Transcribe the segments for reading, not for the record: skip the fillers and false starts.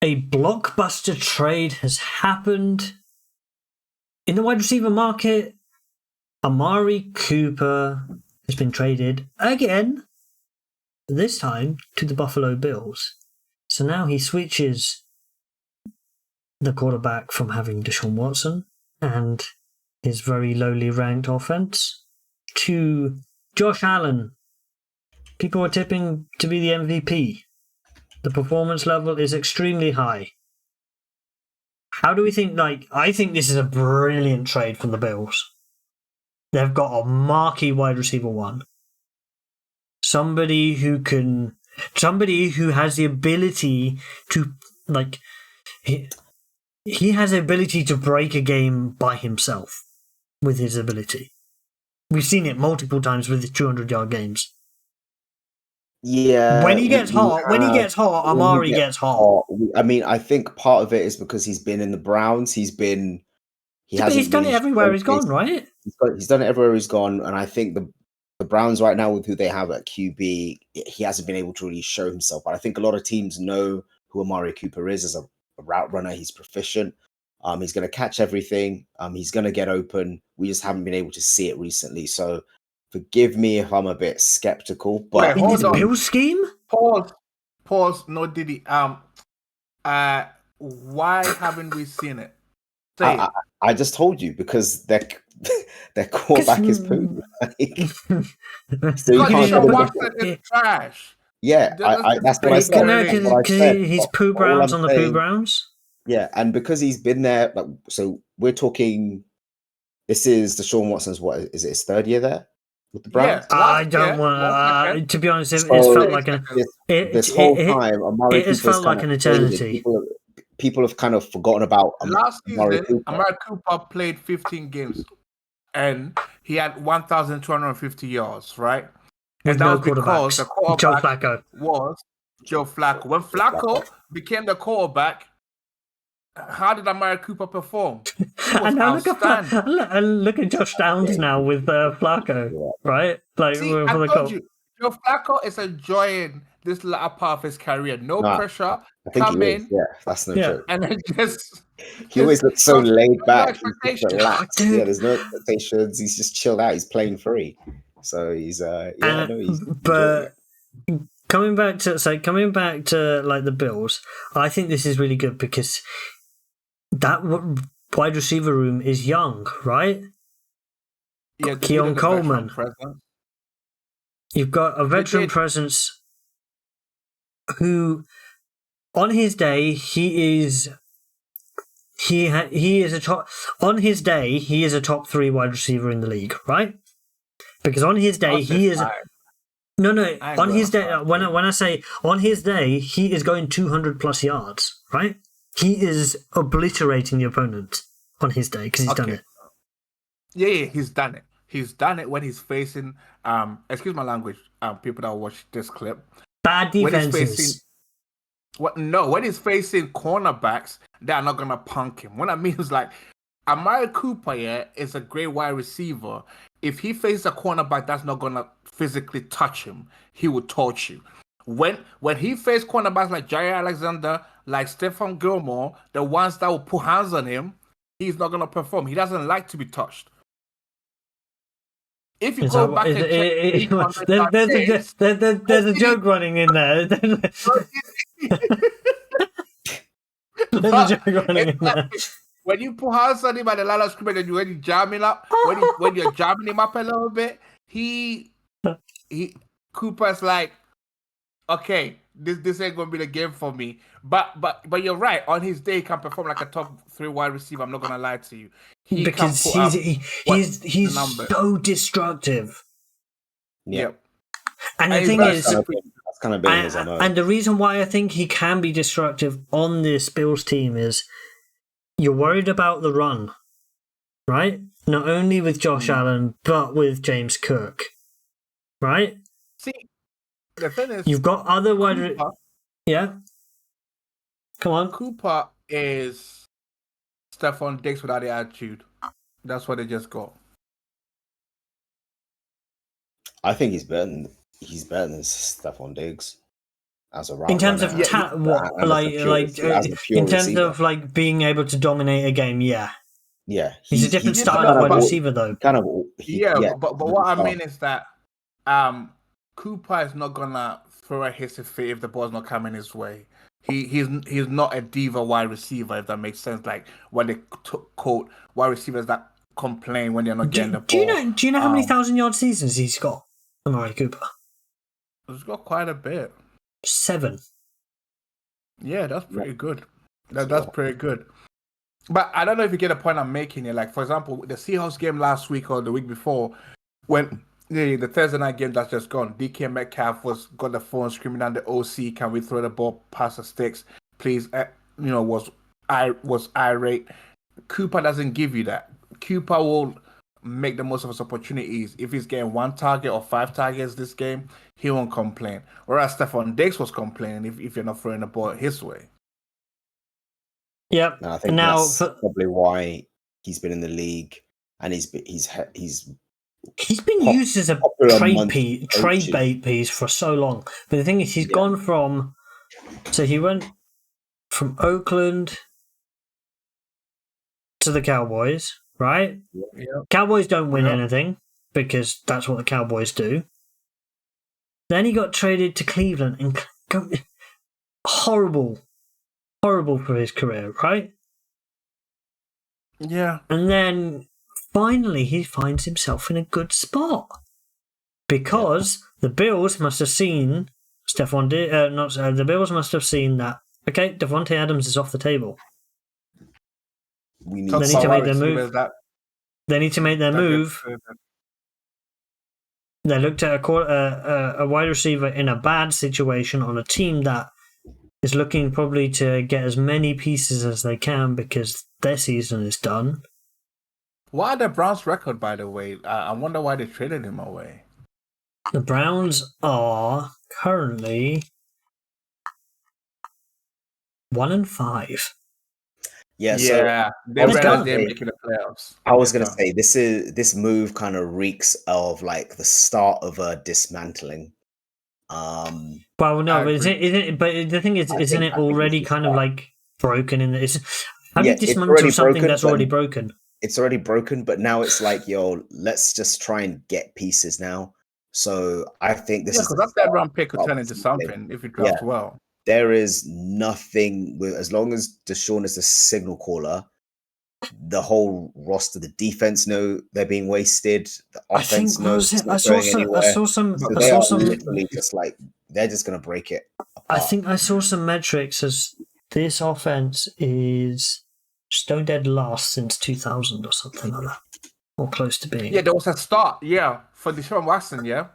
A blockbuster trade has happened in the wide receiver market. Amari Cooper has been traded again, this time to the Buffalo Bills. So now he switches the quarterback from having Deshaun Watson and his very lowly ranked offense to Josh Allen. People are tipping to be the MVP. The performance level is extremely high. How do we think? I think this is a brilliant trade from the Bills. They've got a marquee wide receiver one. Somebody who has the ability to, he has the ability to break a game by himself with his ability. We've seen it multiple times with his 200-yard games. Yeah. When he gets hot, Amari gets hot. I mean, I think part of it is because he's been in the Browns. He's done it everywhere he's gone, right? He's done it everywhere he's gone, and I think the Browns right now with who they have at QB, he hasn't been able to really show himself. But I think a lot of teams know who Amari Cooper is as a route runner. He's proficient. He's going to catch everything. He's going to get open. We just haven't been able to see it recently. So forgive me if I'm a bit skeptical. But in his Bill scheme? Pause. No, Diddy. Why haven't we seen it? I just told you, because their quarterback is poop. So you can't watch it trash. Yeah, that's what I said. Because he's Pooh Browns on the Pooh Browns. Yeah, and because he's been there, so we're talking. This is Deshaun Watson's is it his third year there with the Browns? Yeah, I don't want to be honest. It felt like this whole time. Amari it felt like an eternity. People have kind of forgotten about last season. Amari Cooper played 15 games, and he had 1,250 yards, right? And that was because the quarterback was Joe Flacco. When Flacco became the quarterback, how did Amari Cooper perform? And now look at Josh Downs now with Flacco, right? I told you, Joe Flacco is enjoying this latter part of his career. No pressure. I think he is. Yeah, that's no joke. And then he always looks so laid back. He's just relaxed. Yeah, there's no expectations. He's just chilled out. He's playing free. So he's but coming back to like the Bills, I think this is really good because that wide receiver room is young, right? Yeah, Keon Coleman. You've got a veteran presence who, on his day, he is a top. On his day, he is a top 3 wide receiver in the league, right? Because on his day, he is. No. On his day, when I say on his day, he is going 200 plus yards, right? He is obliterating the opponent on his day because he's done it. Yeah, he's done it. He's done it when he's facing. Excuse my language. People that watch this clip. Bad defenses. When he's facing cornerbacks, they are not gonna punk him. What I mean is Amari Cooper, is a great wide receiver. If he faces a cornerback that's not gonna physically touch him, he will torch you. When he faced cornerbacks like Jair Alexander, like Stephon Gilmore, the ones that will put hands on him, he's not gonna perform. He doesn't like to be touced. If you go back and check, there's a joke running in there. There's a joke running in there. When you put hands on him at the line of scrimmage and when you jam him up, when you're jamming him up a little bit, Cooper's like, okay, this ain't gonna be the game for me. But you're right. On his day, he can perform like a top 3 wide receiver. I'm not gonna lie to you. Because he's so destructive. Yep. And the thing is, that's kind of big as I know. And the reason why I think he can be destructive on this Bills team is you're worried about the run, right? Not only with Josh Allen, but with James Cook, right? See, the thing is, you've got other wide. Yeah. Come on. Cooper is Stephon Diggs without the attitude. That's what they just got. I think he's better than Stephon Diggs. as a route In terms runner. of As a pure in terms receiver. of like being able to dominate a game, yeah. Yeah, He's a different style kind of of wide receiver, though. But what I mean is that Cooper is not gonna throw a hissy fit if the ball's not coming his way. He's not a diva wide receiver, if that makes sense. Like when they quote wide receivers that complain when they're not getting the ball. Do you know how many 1,000-yard seasons he's got, Amari Cooper? He's got quite a bit. 7. Yeah, that's pretty good. That's pretty good. But I don't know if you get a point I'm making here. Like, for example, the Seahawks game last week or the week before, when the Thursday night game that's just gone, DK Metcalf got the phone screaming down the OC, "Can we throw the ball past the sticks, please?" Was irate. Cooper doesn't give you that. Cooper will make the most of his opportunities. If he's getting 1 target or 5 targets this game, he won't complain. Whereas Stephon Diggs was complaining if you're not throwing the ball his way. Yep. And I think that's probably why he's been in the league, and he's been used as a trade bait piece for so long. But the thing is, he's gone from. So he went from Oakland to the Cowboys, right? Yeah. Cowboys don't win anything because that's what the Cowboys do. Then he got traded to Cleveland and horrible for his career, right? Yeah. And then finally he finds himself in a good spot because the Bills must have seen the Bills must have seen that. Okay, Devontae Adams is off the table. They need to make their move. They need to make their move. They looked at a wide receiver in a bad situation on a team that is looking probably to get as many pieces as they can because their season is done. What are the Browns' record, by the way? I wonder why they traded him away. The Browns are currently 1-5. Yeah, they're making the playoffs. I was going to say this move kind of reeks of like the start of a dismantling. Well, no, but the thing is, isn't it already kind of like broken in this? How do you dismantle something that's already broken? It's already broken, but now it's like, let's just try and get pieces now. So I think this is because that round pick could turn into something if you draft well. There is nothing as long as Deshaun is the signal caller. The whole roster, the defense know they're being wasted. The offense knows it's not going anywhere. I saw some. Literally just like they're just going to break it apart. I think I saw some metrics as this offense is stone dead last since 2000 or something like that, or close to being. Yeah, there was a start. Yeah, for Deshaun Watson. Yeah.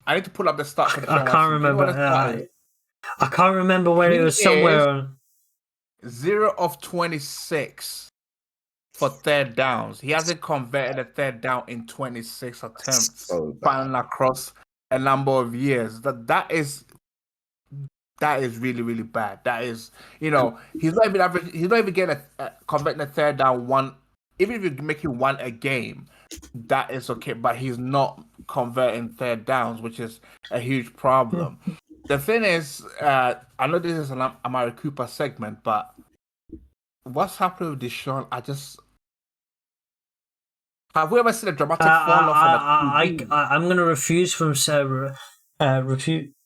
I need to pull up the start for Deshaun Watson. I can't remember. I can't remember where it was. Somewhere on 0 of 26 for third downs. He hasn't converted a third down in 26 attempts, spanning across a number of years. That is really, really bad. That is, he's not even average. He's not even getting converting a third down one. Even if you're making one a game, that is okay. But he's not converting third downs, which is a huge problem. The thing is, I know this is an Amari Cooper segment, but what's happening with Deshaun? Have we ever seen a dramatic fall off? I'm going to refuse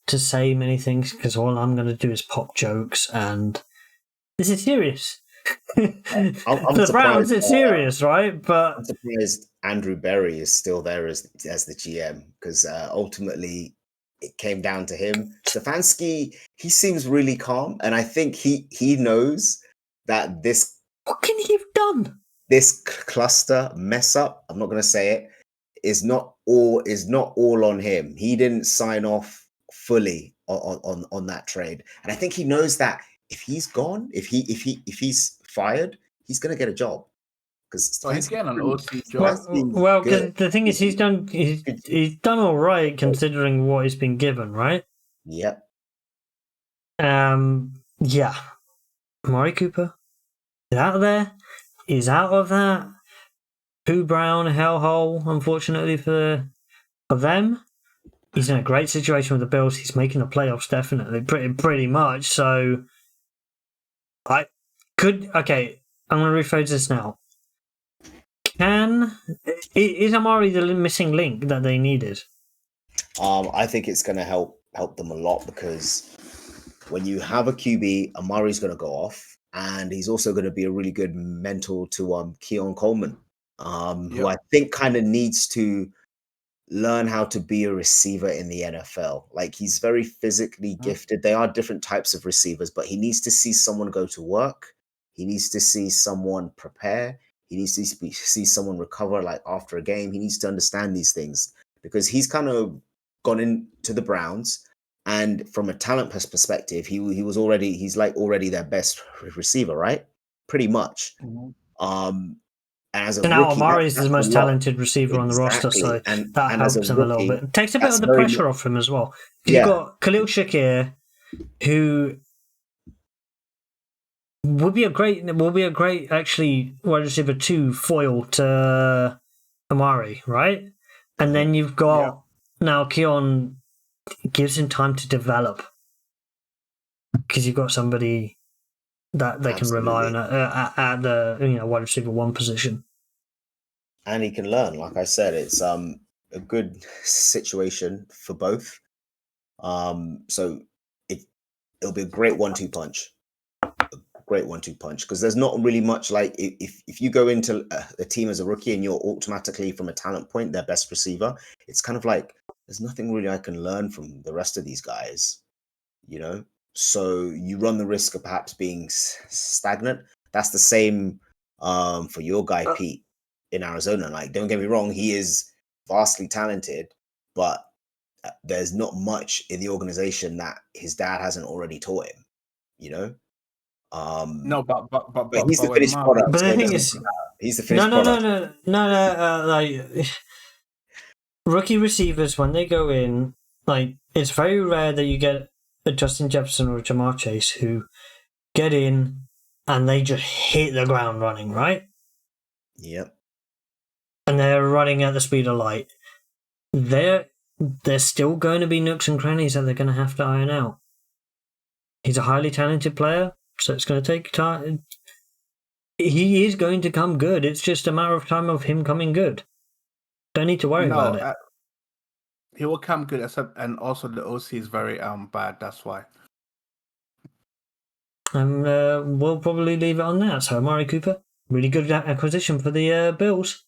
to say many things because all I'm going to do is pop jokes, and this is serious. For the Browns, it's serious, right? But I'm surprised Andrew Berry is still there as the GM because ultimately it came down to him. Stefanski, he seems really calm, and I think he knows that this. What can he have done? This cluster mess up, I'm not going to say it, is not all on him. He didn't sign off fully on that trade, and I think he knows that if he's gone, if he's fired, he's going to get a job because he's getting an OC job. Well, because the thing is, he's done all right considering what he's been given, right? Yep. Yeah. Amari Cooper is out of there. He's out of that Pooh Brown hellhole, unfortunately for them. he's in a great situation with the Bills. He's making the playoffs, definitely, pretty much. So, I'm going to rephrase this now. Is Amari the missing link that they needed? I think it's going to help them a lot because when you have a QB, Amari's going to go off, and he's also going to be a really good mentor to Keon Coleman, who I think kind of needs to learn how to be a receiver in the NFL. Like, he's very physically gifted. They are different types of receivers, but he needs to see someone go to work. He needs to see someone prepare. He needs to see someone recover, like after a game. He needs to understand these things because he's kind of gone into the Browns, and from a talent perspective, he's already their best receiver, right? Pretty much. And as a now rookie, Amari is the most talented receiver on the roster, exactly. so that helps him a little bit. It takes a bit of the very pressure off him as well. You've got Khalil Shakir, who will be a great actually wide receiver 2 foil to Amari, right? And then you've got now Keon gives him time to develop because you've got somebody that they can rely on at the wide receiver 1 position. And he can learn. Like I said, it's a good situation for both. So it'll be a great 1-2 punch. Great 1-2 punch, because there's not really much, like, if you go into a team as a rookie and you're automatically, from a talent point, their best receiver, it's kind of like there's nothing really I can learn from the rest of these guys, so you run the risk of perhaps being stagnant. That's the same for your guy Pete in Arizona. Like, don't get me wrong, he is vastly talented, but there's not much in the organization that his dad hasn't already taught him, No, but he's the finished product. But the thing is, he's the finished product. No. Like, rookie receivers, when they go in, like, it's very rare that you get a Justin Jefferson or a Jamar Chase who get in and they just hit the ground running, right? Yep. And they're running at the speed of light. There's still going to be nooks and crannies that they're going to have to iron out. He's a highly talented player, so it's going to take time. He is going to come good. It's just a matter of time of him coming good. Don't need to worry about it. He will come good, and also the OC is very bad. That's why. And we'll probably leave it on that. So Amari Cooper, really good acquisition for the Bills.